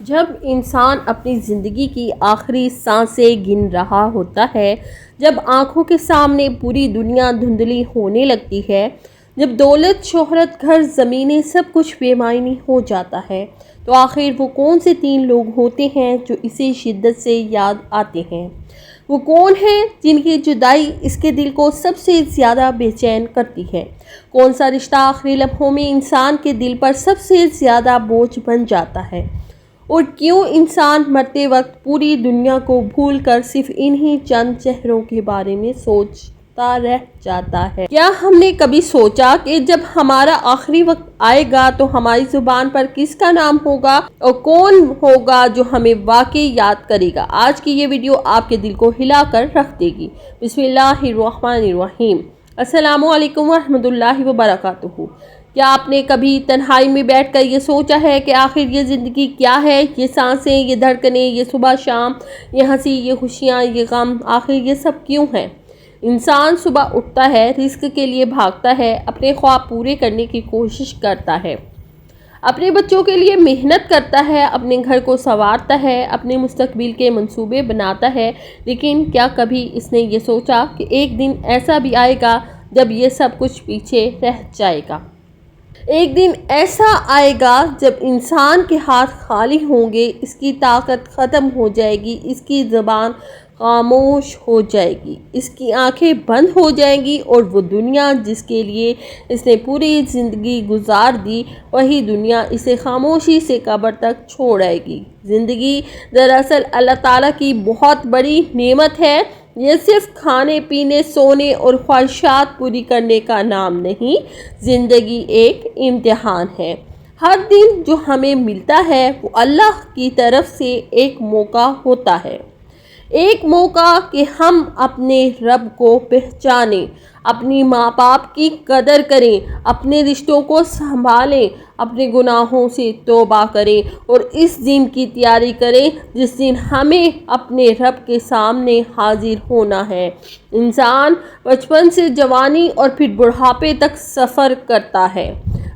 جب انسان اپنی زندگی کی آخری سانسیں گن رہا ہوتا ہے، جب آنکھوں کے سامنے پوری دنیا دھندلی ہونے لگتی ہے، جب دولت، شہرت، گھر، زمینیں سب کچھ بے معنی ہو جاتا ہے، تو آخر وہ کون سے 3 لوگ ہوتے ہیں جو اسے شدت سے یاد آتے ہیں؟ وہ کون ہیں جن کی جدائی اس کے دل کو سب سے زیادہ بے چین کرتی ہے؟ کون سا رشتہ آخری لمحوں میں انسان کے دل پر سب سے زیادہ بوجھ بن جاتا ہے؟ اور کیوں انسان مرتے وقت پوری دنیا کو بھول کر صرف انہی چند چہروں کے بارے میں سوچتا رہ جاتا ہے؟ کیا ہم نے کبھی سوچا کہ جب ہمارا آخری وقت آئے گا تو ہماری زبان پر کس کا نام ہوگا اور کون ہوگا جو ہمیں واقعی یاد کرے گا؟ آج کی یہ ویڈیو آپ کے دل کو ہلا کر رکھ دے گی۔ بسم اللہ الرحمن الرحیم۔ السلام علیکم ورحمۃ اللہ وبرکاتہ۔ کیا آپ نے کبھی تنہائی میں بیٹھ کر یہ سوچا ہے کہ آخر یہ زندگی کیا ہے؟ یہ سانسیں، یہ دھڑکنیں، یہ صبح شام، یہ ہنسی، یہ خوشیاں، یہ غم، آخر یہ سب کیوں ہیں؟ انسان صبح اٹھتا ہے، رزق کے لیے بھاگتا ہے، اپنے خواب پورے کرنے کی کوشش کرتا ہے، اپنے بچوں کے لیے محنت کرتا ہے، اپنے گھر کو سنوارتا ہے، اپنے مستقبل کے منصوبے بناتا ہے، لیکن کیا کبھی اس نے یہ سوچا کہ ایک دن ایسا بھی آئے گا جب یہ سب کچھ پیچھے رہ جائے گا؟ ایک دن ایسا آئے گا جب انسان کے ہاتھ خالی ہوں گے، اس کی طاقت ختم ہو جائے گی، اس کی زبان خاموش ہو جائے گی، اس کی آنکھیں بند ہو جائیں گی، اور وہ دنیا جس کے لیے اس نے پوری زندگی گزار دی، وہی دنیا اسے خاموشی سے قبر تک چھوڑ آئے گی۔ زندگی دراصل اللہ تعالیٰ کی بہت بڑی نعمت ہے۔ یہ صرف کھانے پینے، سونے اور خواہشات پوری کرنے کا نام نہیں، زندگی ایک امتحان ہے۔ ہر دن جو ہمیں ملتا ہے وہ اللہ کی طرف سے ایک موقع ہوتا ہے، ایک موقع کہ ہم اپنے رب کو پہچانیں، اپنی ماں باپ کی قدر کریں، اپنے رشتوں کو سنبھالیں، اپنے گناہوں سے توبہ کریں اور اس دن کی تیاری کریں جس دن ہمیں اپنے رب کے سامنے حاضر ہونا ہے۔ انسان بچپن سے جوانی اور پھر بڑھاپے تک سفر کرتا ہے۔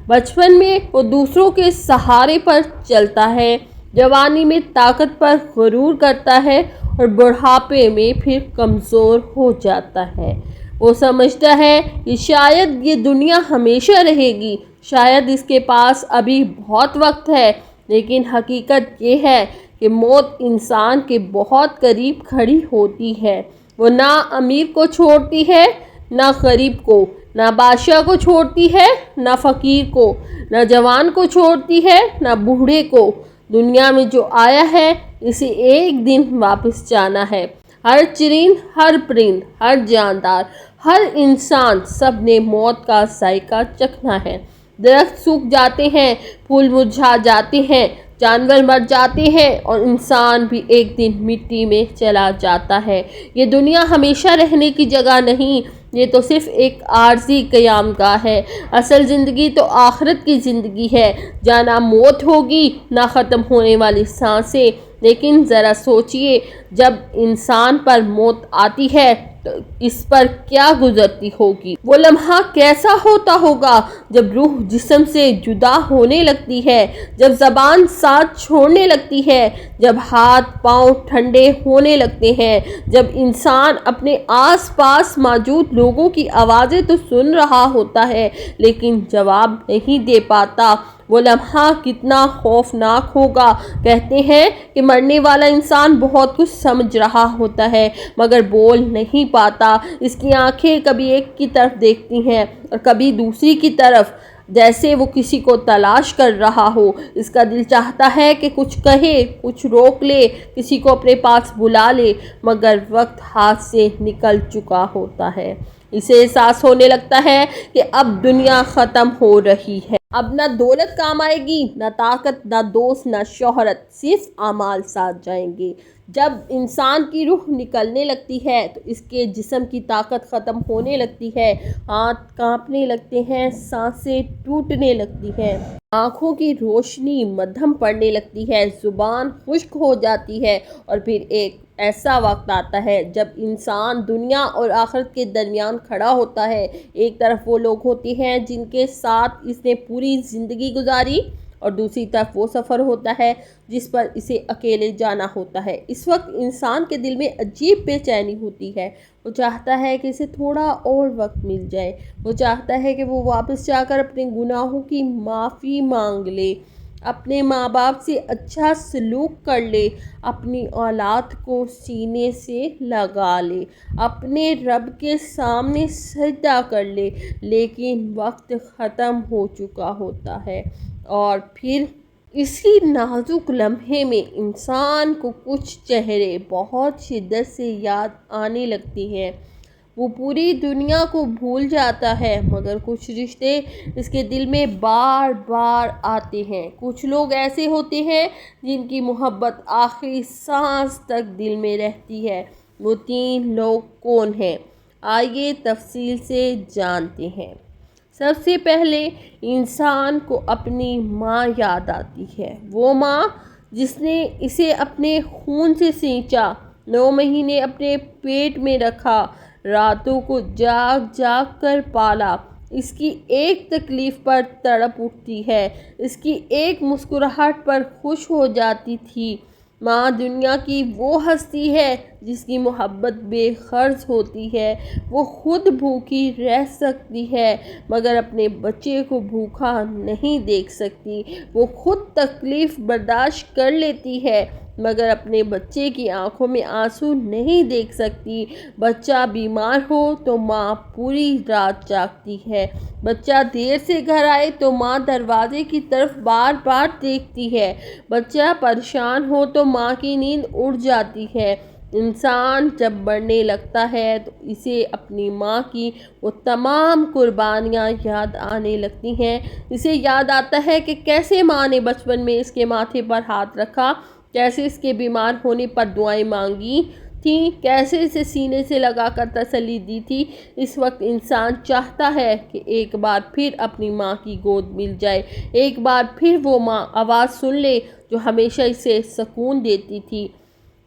بچپن میں وہ دوسروں کے سہارے پر چلتا ہے، جوانی میں طاقت پر غرور کرتا ہے اور بڑھاپے میں پھر کمزور ہو جاتا ہے۔ وہ سمجھتا ہے کہ شاید یہ دنیا ہمیشہ رہے گی، شاید اس کے پاس ابھی بہت وقت ہے، لیکن حقیقت یہ ہے کہ موت انسان کے بہت قریب کھڑی ہوتی ہے۔ وہ نہ امیر کو چھوڑتی ہے، نہ غریب کو، نہ بادشاہ کو چھوڑتی ہے، نہ فقیر کو، نہ جوان کو چھوڑتی ہے، نہ بوڑھے کو۔ دنیا میں جو آیا ہے اسے ایک دن واپس جانا ہے۔ ہر چرند، ہر پرند، ہر جاندار، ہر انسان، سب نے موت کا ذائقہ چکھنا ہے۔ درخت سوکھ جاتے ہیں، پھول مرجھا جاتے ہیں، جانور مر جاتے ہیں اور انسان بھی ایک دن مٹی میں چلا جاتا ہے۔ یہ دنیا ہمیشہ رہنے کی جگہ نہیں، یہ تو صرف ایک عارضی قیام گاہ ہے۔ اصل زندگی تو آخرت کی زندگی ہے، جہاں نہ موت ہوگی، نہ ختم ہونے والی سانسیں۔ لیکن ذرا سوچئے، جب انسان پر موت آتی ہے تو اس پر کیا گزرتی ہوگی؟ وہ لمحہ کیسا ہوتا ہوگا جب روح جسم سے جدا ہونے لگتی ہے، جب زبان ساتھ چھوڑنے لگتی ہے، جب ہاتھ پاؤں ٹھنڈے ہونے لگتے ہیں، جب انسان اپنے آس پاس موجود لوگوں کی آوازیں تو سن رہا ہوتا ہے لیکن جواب نہیں دے پاتا۔ وہ لمحہ کتنا خوفناک ہوگا۔ کہتے ہیں کہ مرنے والا انسان بہت کچھ سمجھ رہا ہوتا ہے مگر بول نہیں پاتا۔ اس کی آنکھیں کبھی ایک کی طرف دیکھتی ہیں اور کبھی دوسری کی طرف، جیسے وہ کسی کو تلاش کر رہا ہو۔ اس کا دل چاہتا ہے کہ کچھ کہے، کچھ روک لے، کسی کو اپنے پاس بلا لے، مگر وقت ہاتھ سے نکل چکا ہوتا ہے۔ اسے احساس ہونے لگتا ہے کہ اب دنیا ختم ہو رہی ہے۔ اب نہ دولت کام آئے گی، نہ طاقت، نہ دوست، نہ شہرت، صرف اعمال ساتھ جائیں گے۔ جب انسان کی روح نکلنے لگتی ہے تو اس کے جسم کی طاقت ختم ہونے لگتی ہے، ہاتھ کانپنے لگتے ہیں، سانسیں ٹوٹنے لگتی ہیں، آنکھوں کی روشنی مدھم پڑنے لگتی ہے، زبان خشک ہو جاتی ہے، اور پھر ایک ایسا وقت آتا ہے جب انسان دنیا اور آخرت کے درمیان کھڑا ہوتا ہے۔ ایک طرف وہ لوگ ہوتے ہیں جن کے ساتھ اس نے پوری زندگی گزاری، اور دوسری طرف وہ سفر ہوتا ہے جس پر اسے اکیلے جانا ہوتا ہے۔ اس وقت انسان کے دل میں عجیب بے چینی ہوتی ہے۔ وہ چاہتا ہے کہ اسے تھوڑا اور وقت مل جائے۔ وہ چاہتا ہے کہ وہ واپس جا کر اپنے گناہوں کی معافی مانگ لے، اپنے ماں باپ سے اچھا سلوک کر لے، اپنی اولاد کو سینے سے لگا لے، اپنے رب کے سامنے سجدہ کر لے، لیکن وقت ختم ہو چکا ہوتا ہے۔ اور پھر اسی نازک لمحے میں انسان کو کچھ چہرے بہت شدت سے یاد آنے لگتے ہیں۔ وہ پوری دنیا کو بھول جاتا ہے، مگر کچھ رشتے اس کے دل میں بار بار آتے ہیں۔ کچھ لوگ ایسے ہوتے ہیں جن کی محبت آخری سانس تک دل میں رہتی ہے۔ وہ 3 لوگ کون ہیں؟ آئیے تفصیل سے جانتے ہیں۔ سب سے پہلے انسان کو اپنی ماں یاد آتی ہے۔ وہ ماں جس نے اسے اپنے خون سے سینچا، 9 مہینے اپنے پیٹ میں رکھا، راتوں کو جاگ جاگ کر پالا، اس کی ایک تکلیف پر تڑپ اٹھتی ہے، اس کی ایک مسکراہٹ پر خوش ہو جاتی تھی۔ ماں دنیا کی وہ ہستی ہے جس کی محبت بے غرض ہوتی ہے۔ وہ خود بھوکی رہ سکتی ہے مگر اپنے بچے کو بھوکا نہیں دیکھ سکتی۔ وہ خود تکلیف برداشت کر لیتی ہے مگر اپنے بچے کی آنکھوں میں آنسو نہیں دیکھ سکتی۔ بچہ بیمار ہو تو ماں پوری رات جاگتی ہے۔ بچہ دیر سے گھر آئے تو ماں دروازے کی طرف بار بار دیکھتی ہے۔ بچہ پریشان ہو تو ماں کی نیند اڑ جاتی ہے۔ انسان جب بڑھنے لگتا ہے تو اسے اپنی ماں کی وہ تمام قربانیاں یاد آنے لگتی ہیں۔ اسے یاد آتا ہے کہ کیسے ماں نے بچپن میں اس کے ماتھے پر ہاتھ رکھا، کیسے اس کے بیمار ہونے پر دعائیں مانگی تھیں، کیسے اسے سینے سے لگا کر تسلی دی تھی۔ اس وقت انسان چاہتا ہے کہ ایک بار پھر اپنی ماں کی گود مل جائے، ایک بار پھر وہ ماں آواز سن لے جو ہمیشہ اسے سکون دیتی تھی۔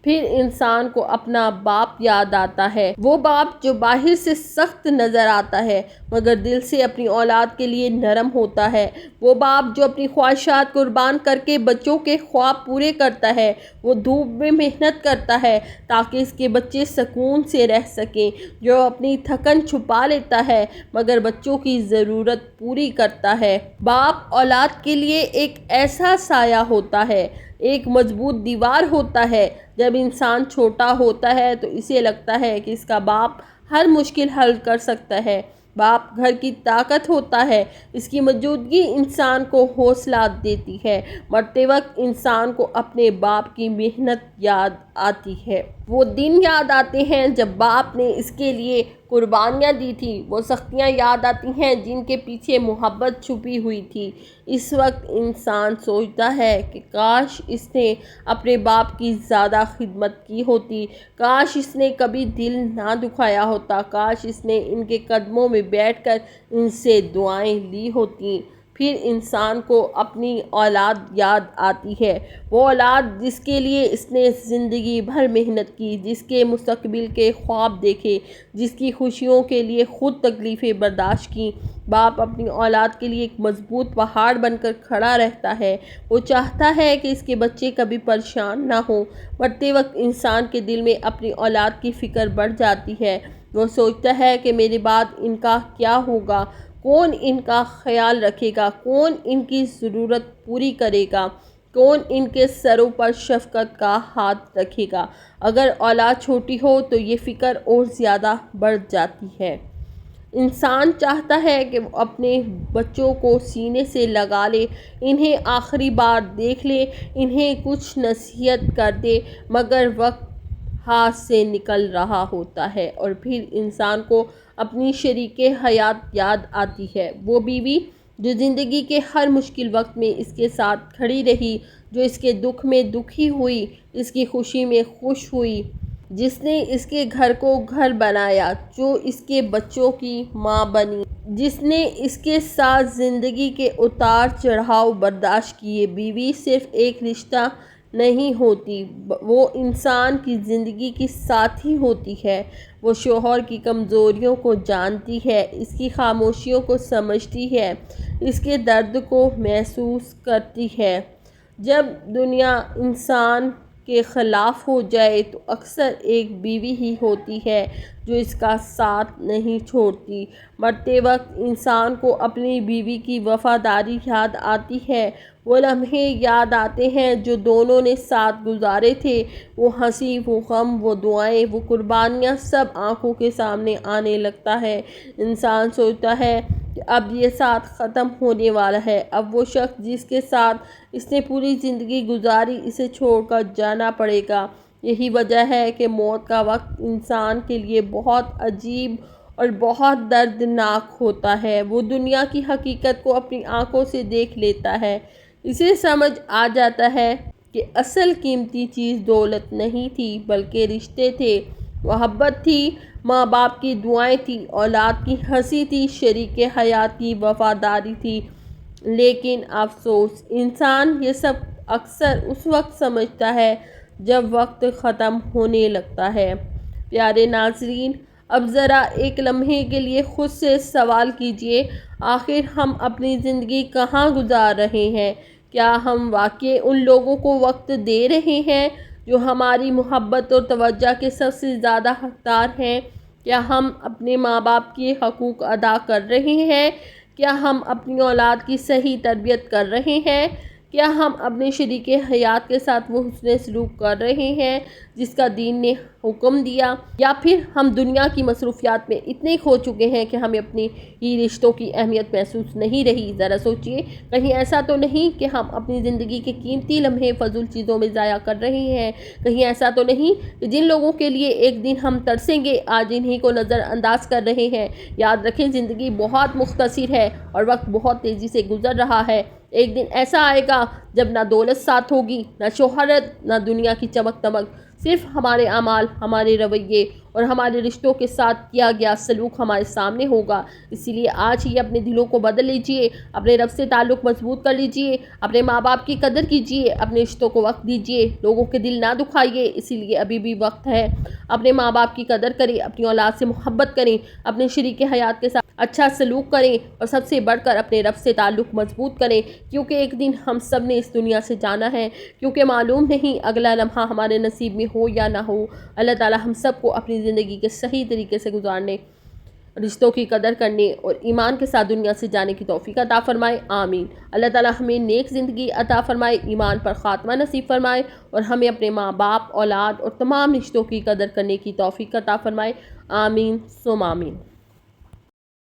پھر انسان کو اپنا باپ یاد آتا ہے، وہ باپ جو باہر سے سخت نظر آتا ہے مگر دل سے اپنی اولاد کے لیے نرم ہوتا ہے۔ وہ باپ جو اپنی خواہشات قربان کر کے بچوں کے خواب پورے کرتا ہے۔ وہ دھوپ میں محنت کرتا ہے تاکہ اس کے بچے سکون سے رہ سکیں، جو اپنی تھکن چھپا لیتا ہے مگر بچوں کی ضرورت پوری کرتا ہے۔ باپ اولاد کے لیے ایک ایسا سایہ ہوتا ہے، ایک مضبوط دیوار ہوتا ہے۔ جب انسان چھوٹا ہوتا ہے تو اسے لگتا ہے کہ اس کا باپ ہر مشکل حل کر سکتا ہے۔ باپ گھر کی طاقت ہوتا ہے، اس کی موجودگی انسان کو حوصلہ دیتی ہے۔ مرتے وقت انسان کو اپنے باپ کی محنت یاد آتی ہے۔ وہ دن یاد آتے ہیں جب باپ نے اس کے لیے قربانیاں دی تھیں، وہ سختیاں یاد آتی ہیں جن کے پیچھے محبت چھپی ہوئی تھی۔ اس وقت انسان سوچتا ہے کہ کاش اس نے اپنے باپ کی زیادہ خدمت کی ہوتی، کاش اس نے کبھی دل نہ دکھایا ہوتا، کاش اس نے ان کے قدموں میں بیٹھ کر ان سے دعائیں لی ہوتیں۔ پھر انسان کو اپنی اولاد یاد آتی ہے، وہ اولاد جس کے لیے اس نے زندگی بھر محنت کی، جس کے مستقبل کے خواب دیکھے، جس کی خوشیوں کے لیے خود تکلیفیں برداشت کیں۔ باپ اپنی اولاد کے لیے ایک مضبوط پہاڑ بن کر کھڑا رہتا ہے۔ وہ چاہتا ہے کہ اس کے بچے کبھی پریشان نہ ہوں۔ مرتے وقت انسان کے دل میں اپنی اولاد کی فکر بڑھ جاتی ہے۔ وہ سوچتا ہے کہ میرے بعد ان کا کیا ہوگا، کون ان کا خیال رکھے گا، کون ان کی ضرورت پوری کرے گا، کون ان کے سروں پر شفقت کا ہاتھ رکھے گا۔ اگر اولاد چھوٹی ہو تو یہ فکر اور زیادہ بڑھ جاتی ہے۔ انسان چاہتا ہے کہ وہ اپنے بچوں کو سینے سے لگا لے، انہیں آخری بار دیکھ لے، انہیں کچھ نصیحت کر دے، مگر وقت ہاتھ سے نکل رہا ہوتا ہے۔ اور پھر انسان کو اپنی شریک حیات یاد آتی ہے، وہ بیوی جو زندگی کے ہر مشکل وقت میں اس کے ساتھ کھڑی رہی، جو اس کے دکھ میں دکھی ہوئی، اس کی خوشی میں خوش ہوئی، جس نے اس کے گھر کو گھر بنایا، جو اس کے بچوں کی ماں بنی، جس نے اس کے ساتھ زندگی کے اتار چڑھاؤ برداشت کیے۔ بیوی صرف ایک رشتہ نہیں ہوتی، وہ انسان کی زندگی کی ساتھی ہوتی ہے۔ وہ شوہر کی کمزوریوں کو جانتی ہے، اس کی خاموشیوں کو سمجھتی ہے، اس کے درد کو محسوس کرتی ہے۔ جب دنیا انسان کے خلاف ہو جائے تو اکثر ایک بیوی ہی ہوتی ہے جو اس کا ساتھ نہیں چھوڑتی۔ مرتے وقت انسان کو اپنی بیوی کی وفاداری یاد آتی ہے، وہ لمحے یاد آتے ہیں جو دونوں نے ساتھ گزارے تھے، وہ ہنسی، وہ غم، وہ دعائیں، وہ قربانیاں، سب آنکھوں کے سامنے آنے لگتا ہے۔ انسان سوچتا ہے کہ اب یہ ساتھ ختم ہونے والا ہے، اب وہ شخص جس کے ساتھ اس نے پوری زندگی گزاری اسے چھوڑ کر جانا پڑے گا۔ یہی وجہ ہے کہ موت کا وقت انسان کے لیے بہت عجیب اور بہت دردناک ہوتا ہے۔ وہ دنیا کی حقیقت کو اپنی آنکھوں سے دیکھ لیتا ہے، اسے سمجھ آ جاتا ہے کہ اصل قیمتی چیز دولت نہیں تھی بلکہ رشتے تھے، محبت تھی، ماں باپ کی دعائیں تھی، اولاد کی ہنسی تھی، شریک حیات کی وفاداری تھی۔ لیکن افسوس، انسان یہ سب اکثر اس وقت سمجھتا ہے جب وقت ختم ہونے لگتا ہے۔ پیارے ناظرین، اب ذرا ایک لمحے کے لیے خود سے سوال کیجئے، آخر ہم اپنی زندگی کہاں گزار رہے ہیں؟ کیا ہم واقعی ان لوگوں کو وقت دے رہے ہیں جو ہماری محبت اور توجہ کے سب سے زیادہ حقدار ہیں؟ کیا ہم اپنے ماں باپ کے حقوق ادا کر رہے ہیں؟ کیا ہم اپنی اولاد کی صحیح تربیت کر رہے ہیں؟ کیا ہم اپنے شریک حیات کے ساتھ وہ حسن سلوک کر رہے ہیں جس کا دین نے حکم دیا؟ یا پھر ہم دنیا کی مصروفیات میں اتنے کھو چکے ہیں کہ ہمیں اپنی ہی رشتوں کی اہمیت محسوس نہیں رہی؟ ذرا سوچئے، کہیں ایسا تو نہیں کہ ہم اپنی زندگی کے قیمتی لمحے فضول چیزوں میں ضائع کر رہے ہیں؟ کہیں ایسا تو نہیں کہ جن لوگوں کے لیے ایک دن ہم ترسیں گے آج انہی کو نظر انداز کر رہے ہیں؟ یاد رکھیں، زندگی بہت مختصر ہے اور وقت بہت تیزی سے گزر رہا ہے۔ ایک دن ایسا آئے گا جب نہ دولت ساتھ ہوگی، نہ شہرت، نہ دنیا کی چمک دمک، صرف ہمارے اعمال، ہمارے رویے اور ہمارے رشتوں کے ساتھ کیا گیا سلوک ہمارے سامنے ہوگا۔ اسی لیے آج ہی اپنے دلوں کو بدل لیجئے، اپنے رب سے تعلق مضبوط کر لیجئے، اپنے ماں باپ کی قدر کیجئے، اپنے رشتوں کو وقت دیجئے، لوگوں کے دل نہ دکھائیے، اسی لیے ابھی بھی وقت ہے۔ اپنے ماں باپ کی قدر کریں، اپنی اولاد سے محبت کریں، اپنے شریک حیات کے ساتھ اچھا سلوک کریں اور سب سے بڑھ کر اپنے رب سے تعلق مضبوط کریں، کیونکہ ایک دن ہم سب نے اس دنیا سے جانا ہے، کیونکہ معلوم نہیں اگلا لمحہ ہمارے نصیب میں ہو یا نہ ہو۔ اللہ تعالی ہم سب کو اپنی زندگی کے صحیح طریقے سے گزارنے، رشتوں کی قدر کرنے اور ایمان کے ساتھ دنیا سے جانے کی توفیق عطا فرمائے، آمین۔ اللہ تعالی ہمیں نیک زندگی عطا فرمائے، ایمان پر خاتمہ نصیب فرمائے اور ہمیں اپنے ماں باپ، اولاد اور تمام رشتوں کی قدر کرنے کی توفیق عطا فرمائے، آمین ثم آمین۔